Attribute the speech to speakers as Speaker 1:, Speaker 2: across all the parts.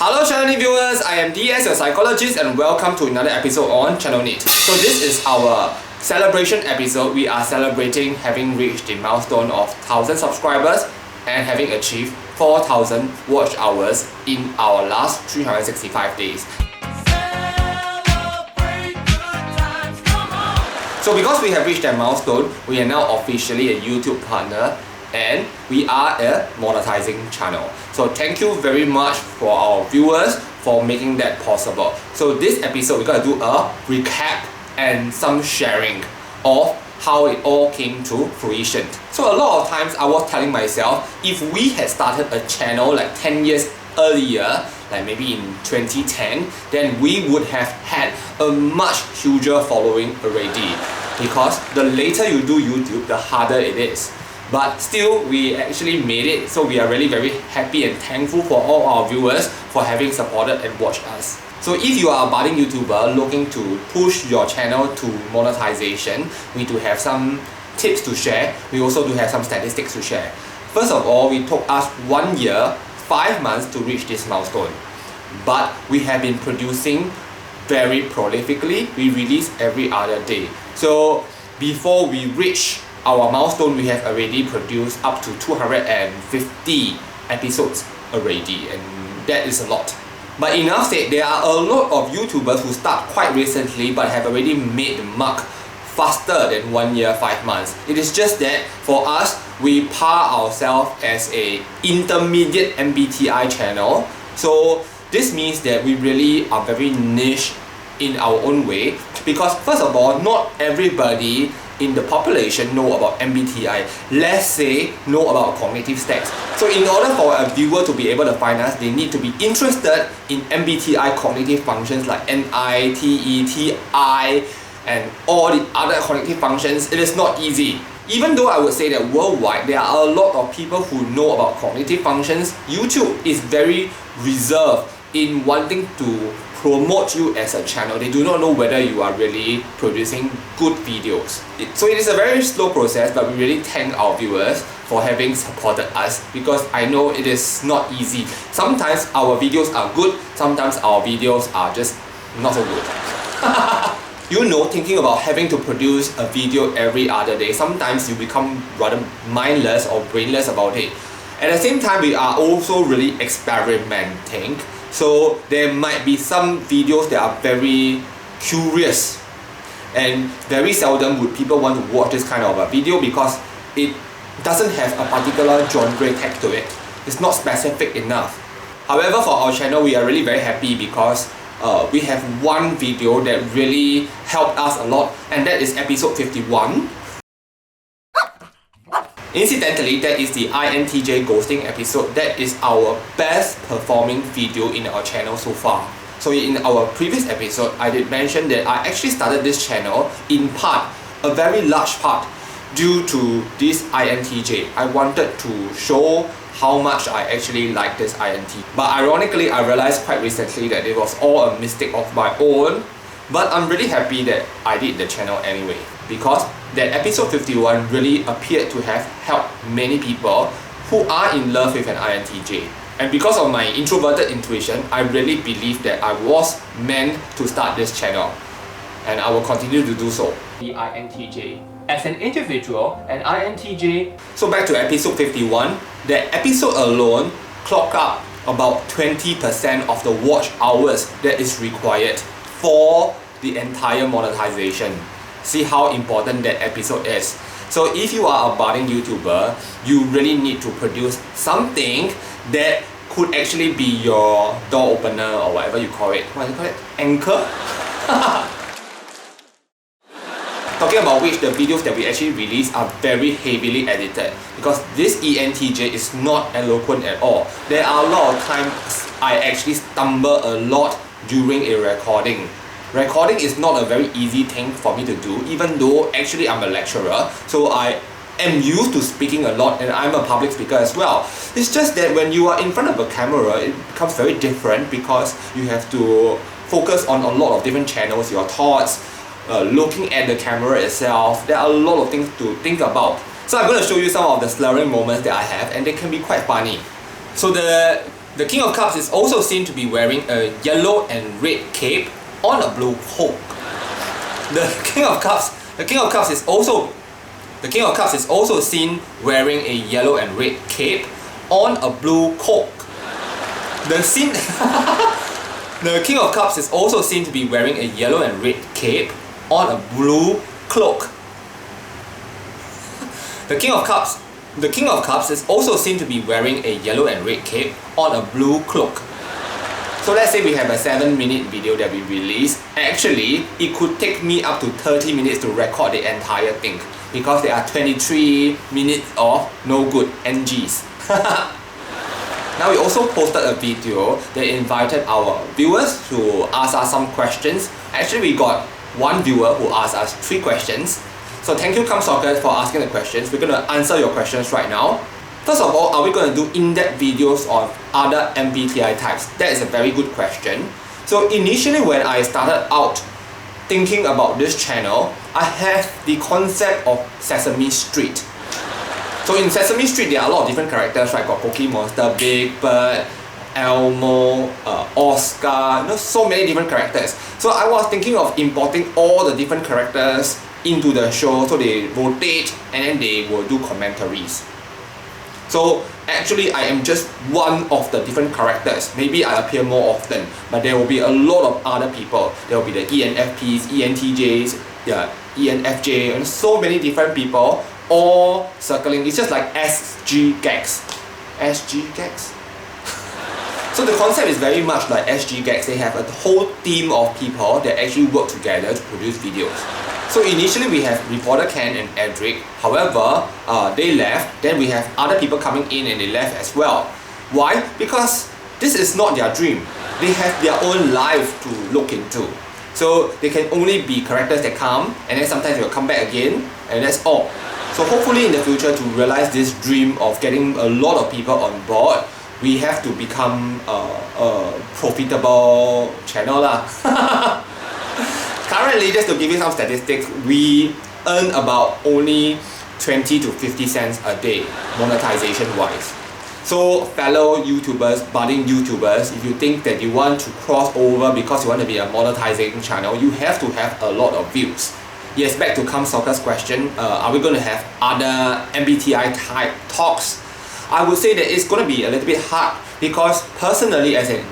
Speaker 1: Hello Channel NITT viewers, I am DS, your psychologist, and welcome to another episode on Channel NITT. So this is our celebration episode. We are celebrating having reached the milestone of 1,000 subscribers and having achieved 4,000 watch hours in our last 365 days. So because we have reached that milestone, we are now officially a YouTube partner and we are a monetizing channel. So thank you very much for our viewers for making that possible. So this episode we're going to do a recap and some sharing of how it all came to fruition. So a lot of times I was telling myself, if we had started a channel like 10 years earlier, like maybe in 2010, then we would have had a much huger following already. Because the later you do YouTube, the harder it is. But still, we actually made it, so we are really very happy and thankful for all our viewers for having supported and watched us. So if you are a budding YouTuber looking to push your channel to monetization, we do have some tips to share. We also do have some statistics to share. First of all, it took us 1 year, 5 months to reach this milestone. But we have been producing very prolifically. We release every other day. So before we reach our milestone, we have already produced up to 250 episodes already, and that is a lot. But enough said, there are a lot of YouTubers who start quite recently but have already made the mark faster than 1 year, 5 months. It is just that for us, we par ourselves as a intermediate MBTI channel. So this means that we really are very niche in our own way, because first of all, not everybody in the population know about MBTI. Let's say know about cognitive stacks. So in order for a viewer to be able to find us, they need to be interested in MBTI cognitive functions like NITT, TI, and all the other cognitive functions. It is not easy. Even though I would say that worldwide there are a lot of people who know about cognitive functions, YouTube is very reserved in wanting to promote you as a channel. They do not know whether you are really producing good videos. So it is a very slow process, but we really thank our viewers for having supported us, because I know it is not easy. Sometimes our videos are good, sometimes our videos are just not so good. You know, thinking about having to produce a video every other day, sometimes you become rather mindless or brainless about it. At the same time, we are also really experimenting. So there might be some videos that are very curious, and very seldom would people want to watch this kind of a video because it doesn't have a particular genre tag to it. It's not specific enough. However, for our channel, we are really very happy because we have one video that really helped us a lot, and that is episode 51. Incidentally, that is the ENTJ ghosting episode. That is our best performing video in our channel so far. So in our previous episode, I did mention that I actually started this channel in part, a very large part, due to this ENTJ. I wanted to show how much I actually like this INT. But ironically, I realized quite recently that it was all a mistake of my own. But I'm really happy that I did the channel anyway, because that episode 51 really appeared to have helped many people who are in love with an INTJ. And because of my introverted intuition, I really believe that I was meant to start this channel, and I will continue to do so. The INTJ. As an individual, an INTJ... So back to episode 51, that episode alone clocked up about 20% of the watch hours that is required for the entire monetization. See how important that episode is. So if you are a budding YouTuber, you really need to produce something that could actually be your door opener or whatever you call it. What do you call it? Anchor? Talking about which, the videos that we actually release are very heavily edited, because this ENTJ is not eloquent at all. There are a lot of times I actually stumble a lot during a recording. Recording is not a very easy thing for me to do, even though actually I'm a lecturer, so I am used to speaking a lot, and I'm a public speaker as well. It's just that when you are in front of a camera, it becomes very different because you have to focus on a lot of different channels, your thoughts, looking at the camera itself. There are a lot of things to think about. So I'm going to show you some of the slurring moments that I have, and they can be quite funny. So the The King of Cups is also seen to be wearing a yellow and red cape on a blue cloak. The King of Cups is also seen wearing a yellow and red cape on a blue cloak. The King of Cups is also seen to be wearing a yellow and red cape on a blue cloak. The King of Cups is also seen to be wearing a yellow and red cape on a blue cloak. So let's say we have a 7-minute video that we release. Actually, it could take me up to 30 minutes to record the entire thing because there are 23 minutes of no good NGs. Now we also posted a video that invited our viewers to ask us some questions. Actually, we got one viewer who asked us 3 questions. So thank you Soccer for asking the questions. We're going to answer your questions right now. First of all, are we going to do in-depth videos on other MBTI types? That is a very good question. So initially when I started out thinking about this channel, I have the concept of Sesame Street. So in Sesame Street, there are a lot of different characters, right? Got Cookie Monster, Big Bird, Elmo, Oscar, so many different characters. So I was thinking of importing all the different characters into the show so they rotate and then they will do commentaries. So actually I am just one of the different characters. Maybe I appear more often, but there will be a lot of other people. There will be the ENFPs, ENTJs, ENFJ, and so many different people all circling. It's just like SG gags. SG gags? So the concept is very much like SG gags. They have a whole team of people that actually work together to produce videos. So initially we have reporter Ken and Edric. However, they left. Then we have other people coming in and they left as well. Why? Because this is not their dream. They have their own life to look into. So they can only be characters that come and then sometimes they will come back again and that's all. So hopefully in the future, to realize this dream of getting a lot of people on board, we have to become a profitable channel lah. Currently, just to give you some statistics, we earn about only 20 to 50 cents a day, monetization wise. So fellow YouTubers, budding YouTubers, if you think that you want to cross over because you want to be a monetizing channel, you have to have a lot of views. Yes, back to Soccer's question, are we going to have other MBTI type talks? I would say that it's going to be a little bit hard because personally as an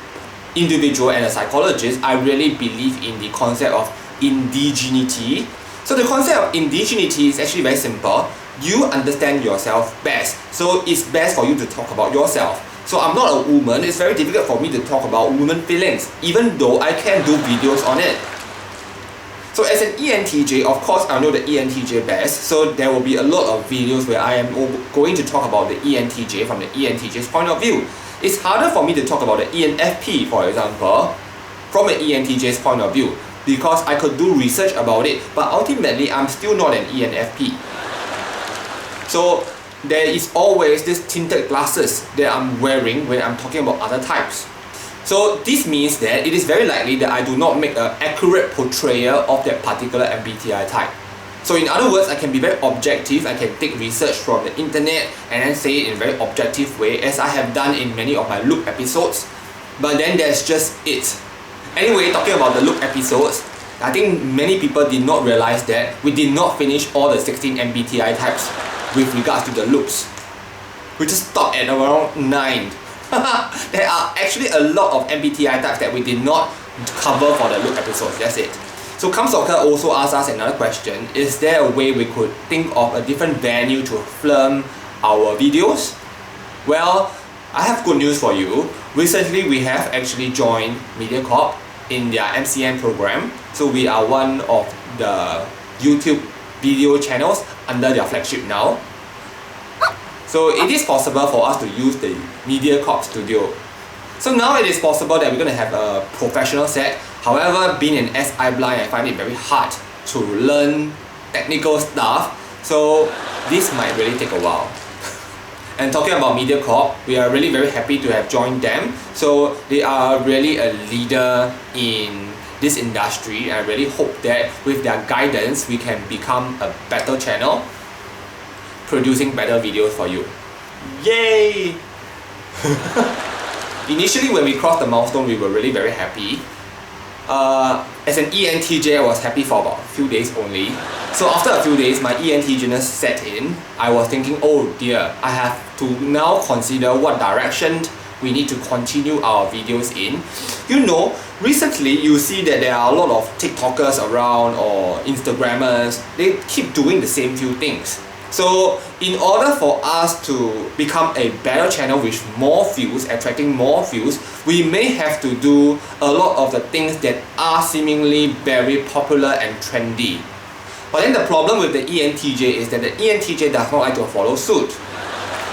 Speaker 1: individual and a psychologist, I really believe in the concept of indigeneity. So the concept of indigeneity is actually very simple. You understand yourself best. So it's best for you to talk about yourself. So I'm not a woman, it's very difficult for me to talk about women feelings, even though I can do videos on it. So as an ENTJ, of course I know the ENTJ best, so there will be a lot of videos where I am going to talk about the ENTJ from the ENTJ's point of view. It's harder for me to talk about the ENFP, for example, from an ENTJ's point of view, because I could do research about it, but ultimately I'm still not an ENFP. So there is always this tinted glasses that I'm wearing when I'm talking about other types. So this means that it is very likely that I do not make an accurate portrayal of that particular MBTI type. So in other words, I can be very objective, I can take research from the internet and then say it in a very objective way, as I have done in many of my Look episodes. But then there's just it. Anyway, talking about the Look episodes, I think many people did not realize that we did not finish all the 16 MBTI types with regards to the looks. We just stopped at around 9. There are actually a lot of MBTI types that we did not cover for the Look episodes, that's it. So Soccer also asked us another question, is there a way we could think of a different venue to film our videos? Well, I have good news for you. Recently we have actually joined MediaCorp in their MCN program. So we are one of the YouTube video channels under their flagship now. So it is possible for us to use the MediaCorp studio. So now it is possible that we're going to have a professional set. However, being an SI blind, I find it very hard to learn technical stuff. So this might really take a while. And talking about MediaCorp, we are really very happy to have joined them. So they are really a leader in this industry. I really hope that with their guidance, we can become a better channel, producing better videos for you. Yay! Initially, when we crossed the milestone, we were really very happy. As an ENTJ, I was happy for about a few days only. So after a few days, my ENTJness set in. I was thinking, oh dear, I have to now consider what direction we need to continue our videos in. You know, recently you see that there are a lot of TikTokers around or Instagrammers. They keep doing the same few things. So in order for us to become a better channel with more views, attracting more views, we may have to do a lot of the things that are seemingly very popular and trendy. But then the problem with the ENTJ is that the ENTJ does not like to follow suit.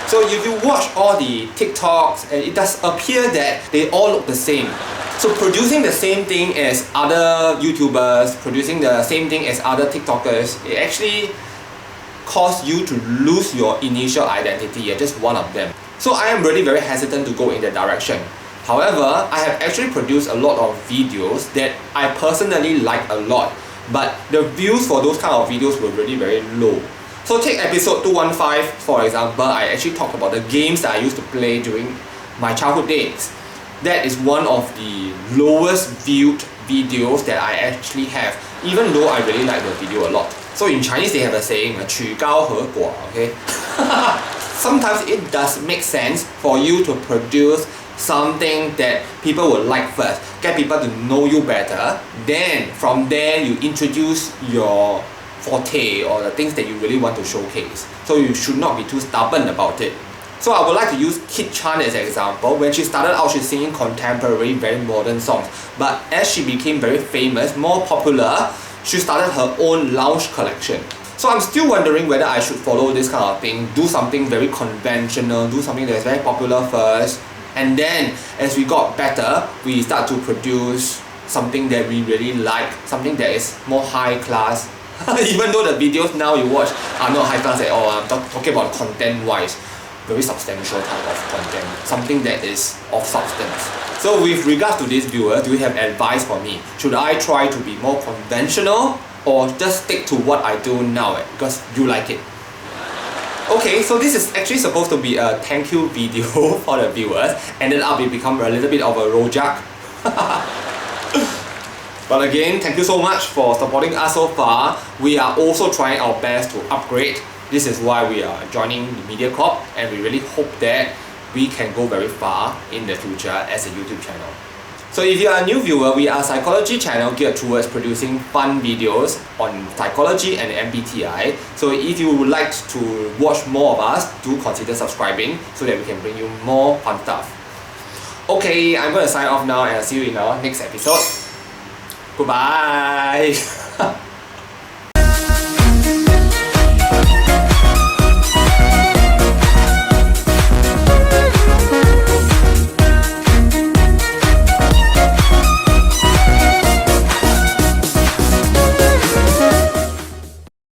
Speaker 1: So if you watch all the TikToks, it does appear that they all look the same. So producing the same thing as other YouTubers, producing the same thing as other TikTokers, it actually cause you to lose your initial identity. You're just one of them. So I am really very hesitant to go in that direction. However, I have actually produced a lot of videos that I personally like a lot, but the views for those kind of videos were really very low. So take episode 215 for example. I actually talked about the games that I used to play during my childhood days. That is one of the lowest viewed videos that I actually have, even though I really like the video a lot. So in Chinese they have a saying, 曲高和寡, okay? Sometimes it does make sense for you to produce something that people will like first, get people to know you better, then from there you introduce your forte or the things that you really want to showcase. So you should not be too stubborn about it. So I would like to use Kit Chan as an example. When she started out, she's singing contemporary, very modern songs. But as she became very famous, more popular, she started her own lounge collection. So I'm still wondering whether I should follow this kind of thing, do something very conventional, do something that's very popular first, and then as we got better, we start to produce something that we really like, something that is more high class. Even though the videos now you watch are not high class at all, I'm talking about content-wise. Very substantial type of content, something that is of substance. So with regards to this viewer, do you have advice for me? Should I try to be more conventional or just stick to what I do now because you like it? Okay, so this is actually supposed to be a thank you video for the viewers, ended up it become a little bit of a rojak. But again, thank you so much for supporting us so far. We are also trying our best to upgrade. This is why we are joining the MediaCorp, and we really hope that we can go very far in the future as a YouTube channel. So if you are a new viewer, we are a psychology channel geared towards producing fun videos on psychology and MBTI. So if you would like to watch more of us, do consider subscribing so that we can bring you more fun stuff. Okay, I'm going to sign off now and I'll see you in our next episode. Goodbye!